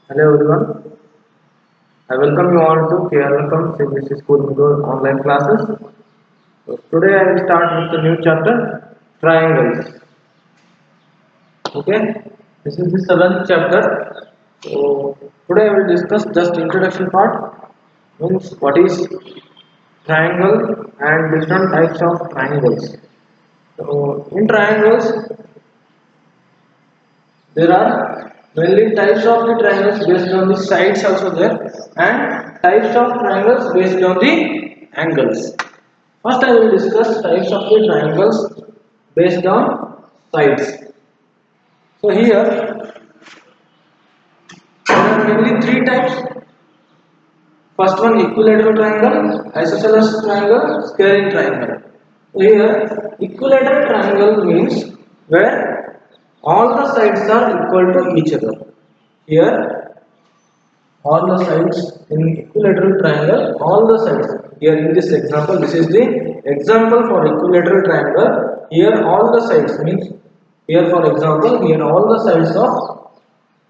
Hello everyone, I welcome you all to KRLCom CBSE School Module online classes. So today I will start with the new chapter, triangles. Okay, this is the seventh chapter. So today I will discuss just introduction part, means what is triangle and different types of triangles. So in triangles, there are mainly types of the triangles based on the sides also there and types of triangles based on the angles. First I will discuss types of the triangles based on sides. So here there are mainly three types. First one equilateral triangle, isosceles triangle, scaling triangle. So here equilateral triangle means where all the sides are equal to each other. Here all the sides in equilateral triangle, all the sides here in this example, this is the example for equilateral triangle. Here all the sides means here for example, here all the sides of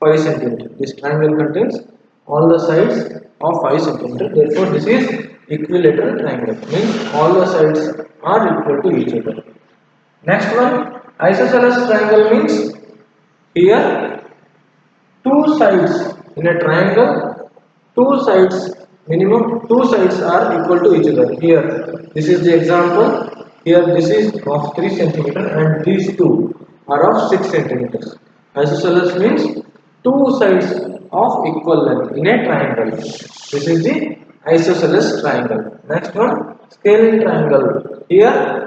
5 centimeter. This triangle contains all the sides of 5 centimeter. Therefore this is equilateral triangle, means all the sides are equal to each other. Next one, isosceles triangle means here two sides in a triangle, two sides, minimum two sides are equal to each other. Here this is the example. Here this is of 3 centimeter and these two are of 6 centimeters. Isosceles means two sides of equal length in a triangle. This is the isosceles triangle. Next one, scaling triangle. Here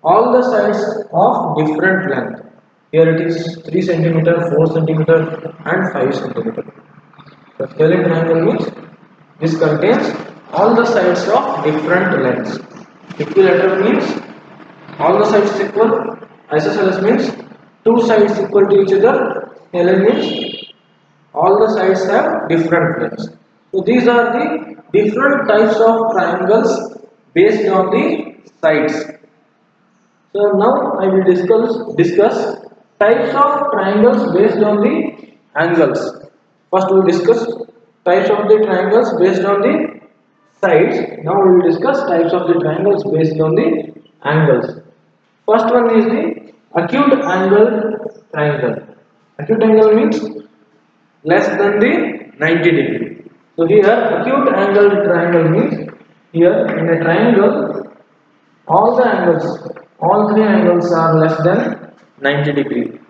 all the sides of different length. Here it is 3 centimeter, 4 centimeter and 5 centimeter. The scaling triangle means this contains all the sides of different lengths. Equilateral means all the sides equal. Isosceles means two sides equal to each other. Scaling means all the sides have different lengths. So these are the different types of triangles based on the sides. So now I will discuss types of triangles based on the angles. First we will discuss types of the triangles based on the sides. Now we will discuss types of the triangles based on the angles. First one is the acute angle triangle. Acute angle means less than the 90 degree. So here acute angle triangle means here in a triangle all the angles, all three angles are less than 90 degree.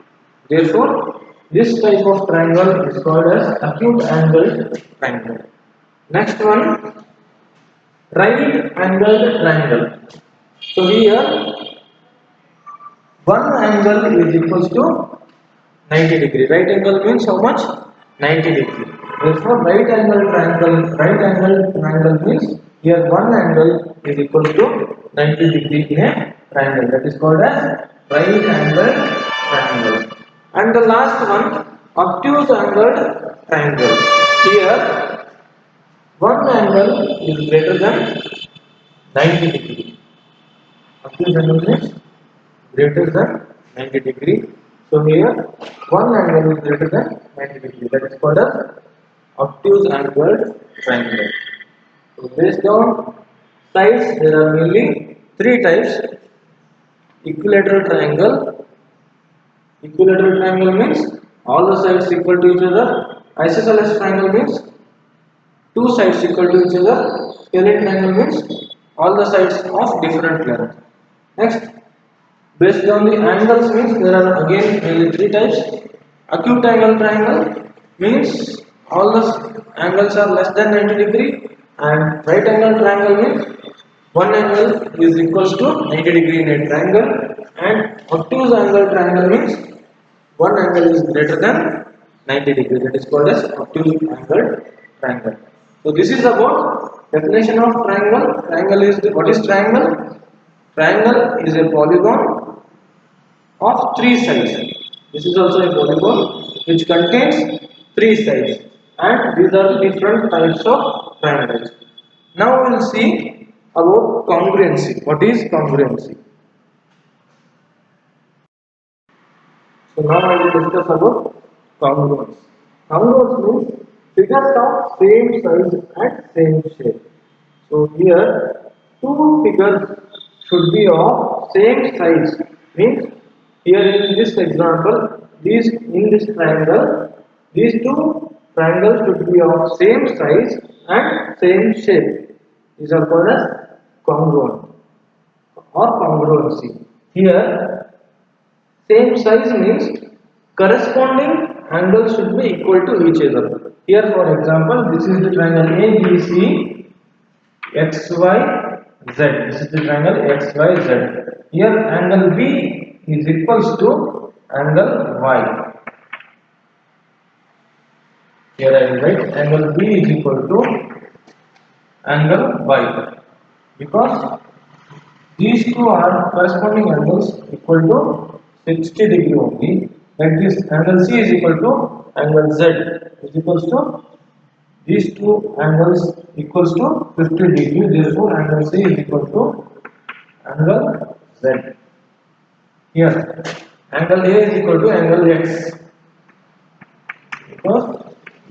Therefore, this type of triangle is called as acute angled triangle. Next one, right angled triangle. So here, one angle is equals to 90 degree. Right angle means how much? 90 degree. Therefore, right angle triangle means here one angle is equal to 90 degree in a triangle. That is called as right angle triangle. And the last one, obtuse angled triangle. Here, one angle is greater than 90 degree. Obtuse angle means greater than 90 degree. So here one angle is greater than 90 degree. That is called as obtuse angled triangle. So based on sides, there are mainly three types. Equilateral triangle. Equilateral triangle means all the sides equal to each other. Isosceles triangle means two sides equal to each other. Scaling triangle means all the sides of different length. Next, based on the angles means there are again mainly three types. Acute angle triangle means all the angles are less than 90 degree, and right angle triangle means one angle is equals to 90 degree in a triangle, and obtuse angle triangle means one angle is greater than 90 degree. That is called as obtuse angle triangle. So this is about definition of triangle. Triangle is what is triangle? Triangle is a polygon of three sides. This is also a polygon which contains three sides, and these are the different types of triangles. Now we will see about congruency. What is congruency? So now I will discuss about congruence. Congruence means figures of same size and same shape. So here two figures should be of same size. Means here in this example, these in this triangle, these two triangles should be of same size and same shape. These are called as congruent or congruency. Here same size means corresponding angles should be equal to each other. Here for example, this is the triangle ABC XY Z. This is the triangle XYZ. Here angle B is equals to angle Y. Here I will write angle B is equal to angle Y, because these two are corresponding angles equal to 60 degree only. Like this, angle C is equal to angle Z is equals to these two angles equals to 50 degree. Therefore, angle C is equal to angle Z. Here, angle A is equal to angle X, because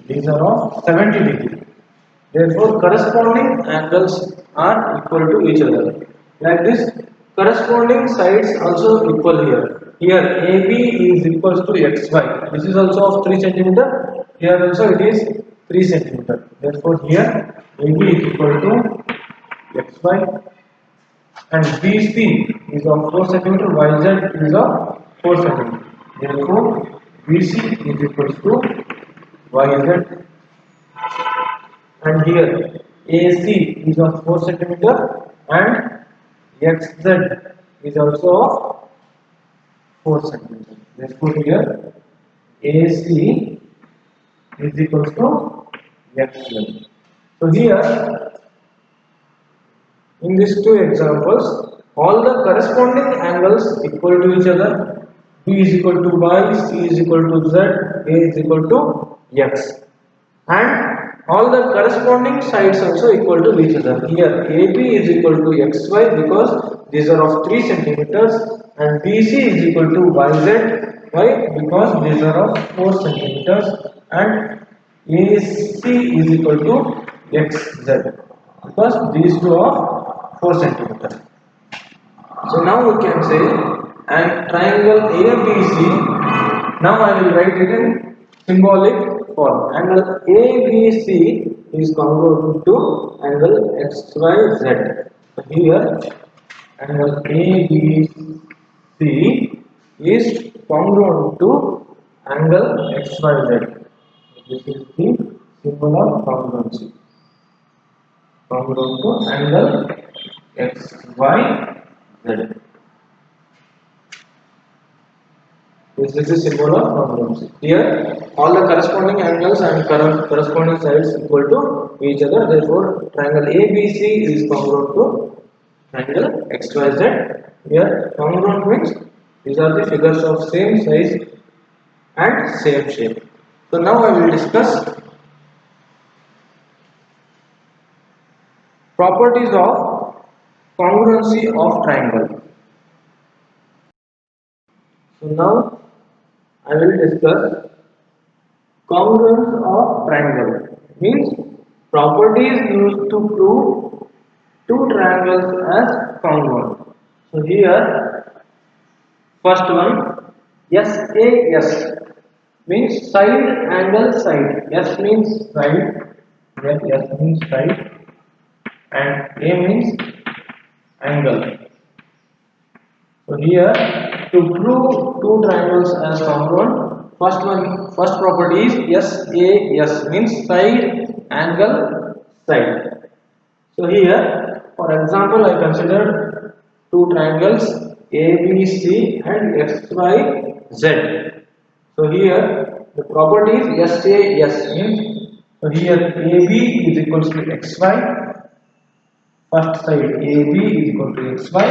these are of 70 degree. Therefore, corresponding angles are equal to each other. Like this, corresponding sides also equal here. Here, AB is equals to XY. This is also of 3 cm. Here also it is 3 cm. Therefore, here AB is equal to XY, and BC is of 4 cm. YZ is of 4 cm. Therefore, BC is equals to YZ. And here AC is of 4 cm and XZ is also of 4 cm. Therefore, here AC is equals to XZ. So here in these two examples, all the corresponding angles equal to each other. B is equal to Y, C is equal to Z, A is equal to X, and all the corresponding sides also equal to each other. Here AB is equal to XY because these are of 3 centimeters, and BC is equal to YZ. Why? Because these are of 4 centimeters, and AC is equal to XZ because these two are 4 centimeters. So now we can say and triangle ABC. Now I will write it in symbolic form. Angle ABC is congruent to angle XYZ. So here angle ABC is congruent to angle XYZ. This is the symbol of congruency. Congruent to angle XYZ. This is the symbol of congruency. Here, all the corresponding angles and corresponding sides equal to each other. Therefore, triangle ABC is congruent to triangle XYZ. Here, congruent means these are the figures of same size and same shape. So now I will discuss properties of congruency of triangle. So now I will discuss congruence of triangle. Means properties used to prove two triangles as congruent. So here first one, SAS means side angle side. S means side, here S means side, and A means angle. So here to prove two triangles as congruent, first property is SAS means side angle side. So here for example I consider two triangles ABC and XYZ. So here the property is SAS means, so here AB is equals to XY, first side AB is equal to XY,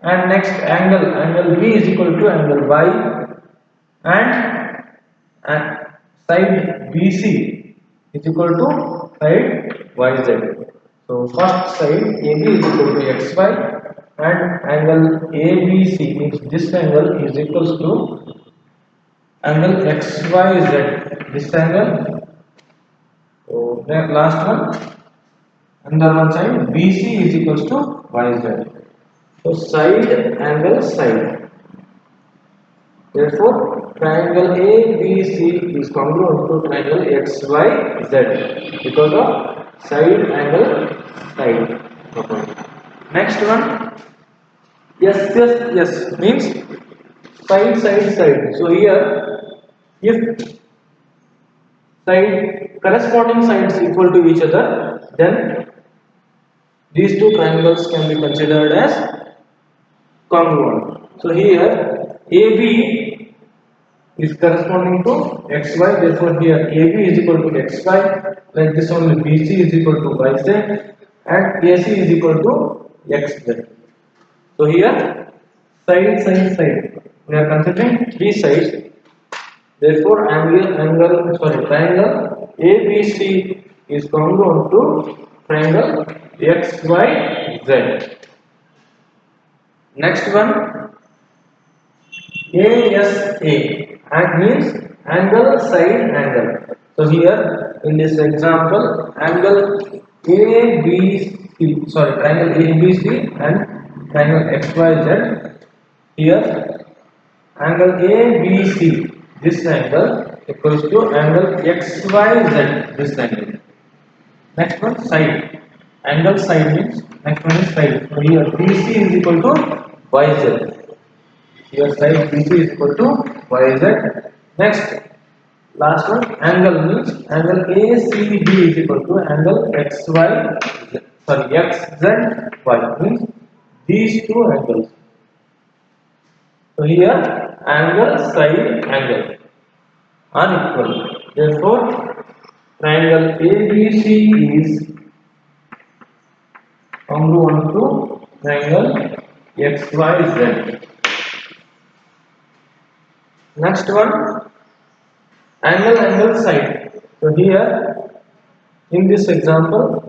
and next angle B is equal to angle Y, and side BC is equal to side YZ. So first side AB is equal to XY, and angle ABC means this angle is equals to angle XYZ. this triangle. So then last one, another one side BC is equals to YZ. So side angle side. Therefore, triangle ABC is congruent to triangle XYZ because of side angle side property. Next one, yes means side. So here, if side corresponding sides equal to each other, then these two triangles can be considered as congruent. So here AB is corresponding to xy, therefore here AB is equal to xy, like this only BC is equal to yz and AC is equal to xz. So here side we are considering three sides, therefore triangle ABC is congruent to triangle XYZ. Next one, ASA and means angle side angle. So here in this example, angle triangle ABC and triangle XYZ. Here angle ABC, this angle equals to angle XYZ, this angle. Next one, side. Angle side means next one is side. So here BC is equal to YZ. Here side BC is equal to YZ. Next, last one, angle means angle ACB is equal to angle XZY means these two angles. So here angle side angle are equal. Therefore, triangle ABC is congruent to triangle XYZ. Next one, angle side. So here in this example,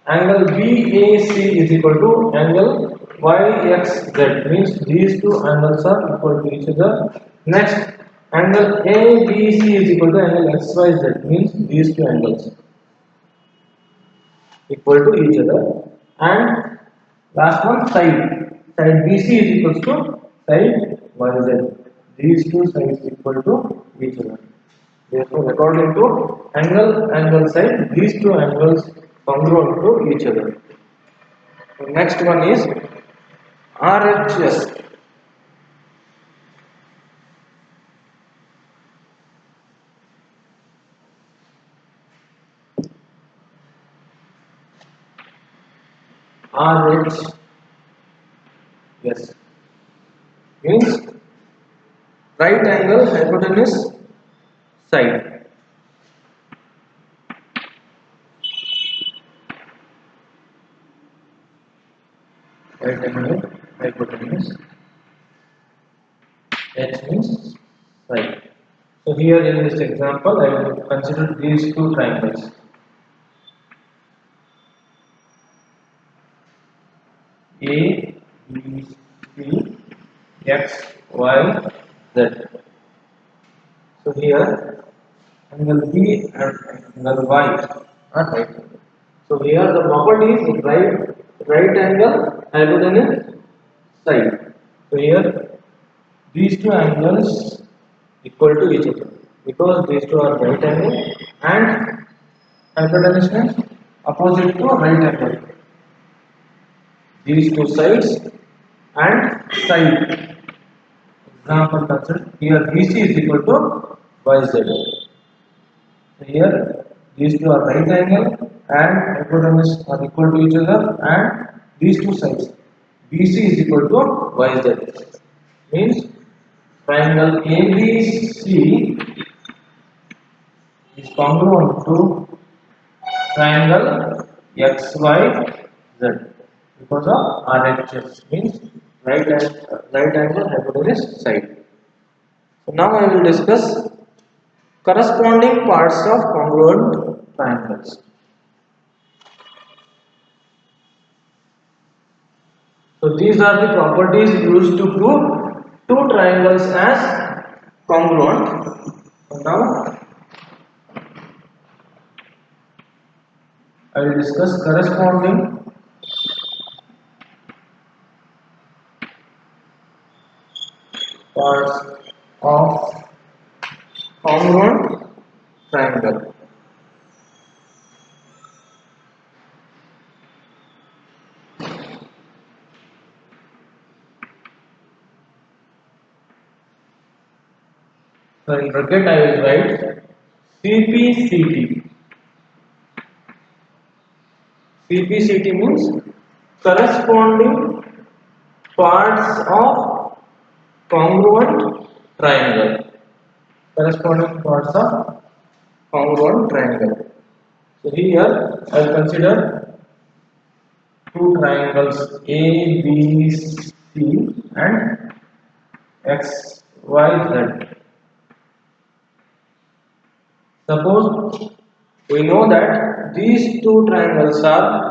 angle BAC is equal to angle YXZ means these two angles are equal to each other. Next, angle ABC is equal to angle XYZ means these two angles equal to each other. And last one, side BC is equal to side YZ. These two sides equal to each other. Therefore, according to angle side, these two angles congruent to each other. So next one is RHS. RHS means right angle hypotenuse side. Right angle hypotenuse. H means side. So here in this example, I will consider these two triangles. A, B, C, X, Y, Z. So here angle B and angle Y are right. So here the property is right angle hypotenuse side. So here these two angles equal to each other because these two are right angle and hypotenuse means opposite to right angle. These two sides and side. Example consider here BC is equal to YZ. So here these two are right angle and hypotenuse are equal to each other and these two sides BC is equal to YZ means triangle ABC is congruent to triangle XYZ because of RHS means right angle hypotenuse side. So now I will discuss corresponding parts of congruent triangles. So these are the properties used to prove two triangles as congruent. So now I will discuss corresponding parts of congruent triangle. So in bracket I will write CPCT. CPCT means corresponding parts of congruent triangle. Corresponding parts of congruent triangle. So here I will consider two triangles A, B, C and X, Y, Z. Suppose we know that these two triangles are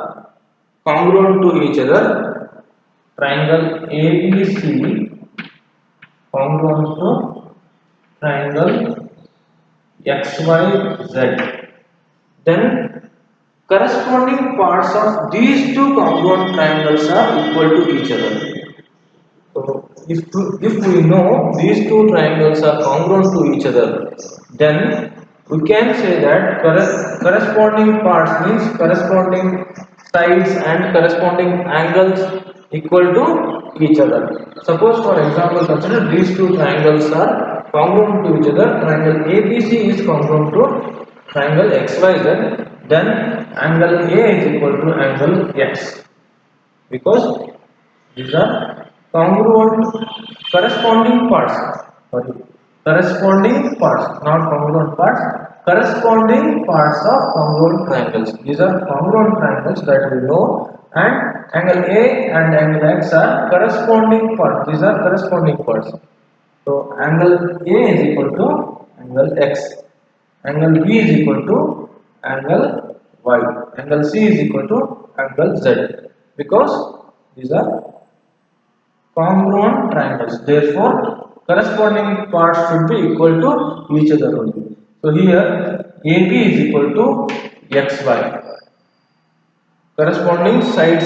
congruent to each other. Triangle ABC congruent to triangle XYZ. Then corresponding parts of these two congruent triangles are equal to each other. So if we know these two triangles are congruent to each other, then we can say that corresponding parts means corresponding sides and corresponding angles equal to each other. Suppose for example consider these two triangles are congruent to each other. Triangle ABC is congruent to triangle XYZ, then angle A is equal to angle X, because these are congruent corresponding parts. Sorry, corresponding parts, not congruent parts. Corresponding parts of congruent triangles. These are congruent triangles that we know, and angle A and angle X are corresponding parts. These are corresponding parts. So angle A is equal to angle X. Angle B is equal to angle Y. Angle C is equal to angle Z. Because these are congruent triangles. Therefore, corresponding parts should be equal to each other only. So here AB is equal to XY. Corresponding sides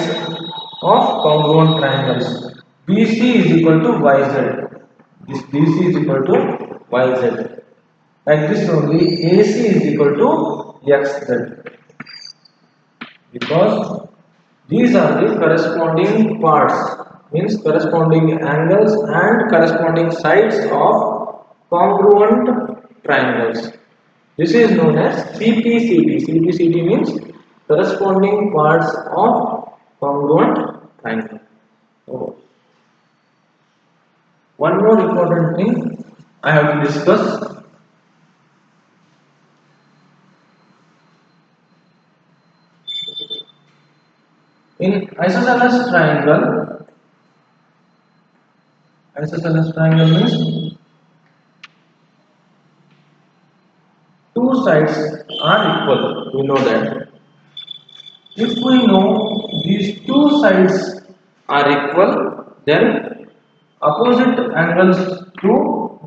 of congruent triangles. BC is equal to YZ. This BC is equal to YZ. Like this only AC is equal to XZ. Because these are the corresponding parts, means corresponding angles and corresponding sides of congruent triangles. This is known as CPCT. CPCT means corresponding parts of congruent triangle. So, one more important thing I have to discuss. In isosceles triangle means two sides are equal. We know that. If we know these two sides are equal, then opposite angles to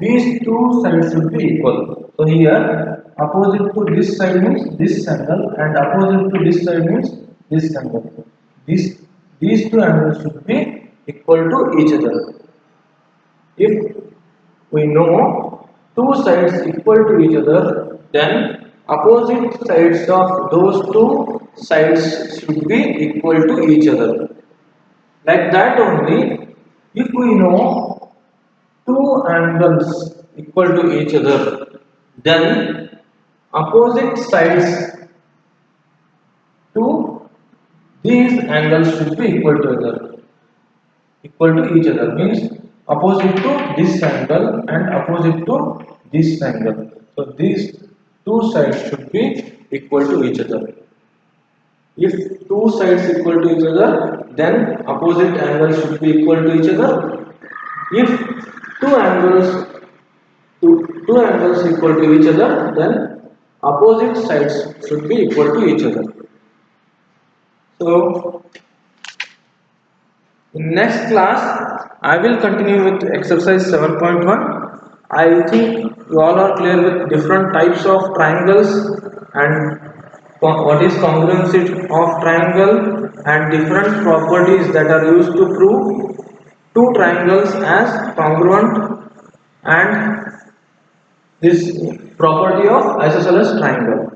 these two sides should be equal. So here, opposite to this side means this angle, and opposite to this side means this angle. These two angles should be equal to each other. If we know two sides equal to each other, then opposite sides of those two sides should be equal to each other. Like that only, if we know two angles equal to each other, then opposite sides to these angles should be equal to each other means opposite to this angle and opposite to this angle. So these two sides should be equal to each other. If two sides equal to each other, then opposite angles should be equal to each other. If two angles two angles equal to each other, then opposite sides should be equal to each other. So in next class, I will continue with exercise 7.1. I think you all are clear with different types of triangles and what is congruency of triangle and different properties that are used to prove two triangles as congruent, and this property of isosceles triangle.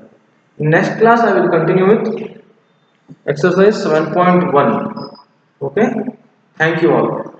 In next class I will continue with exercise 7.1. Okay, thank you all.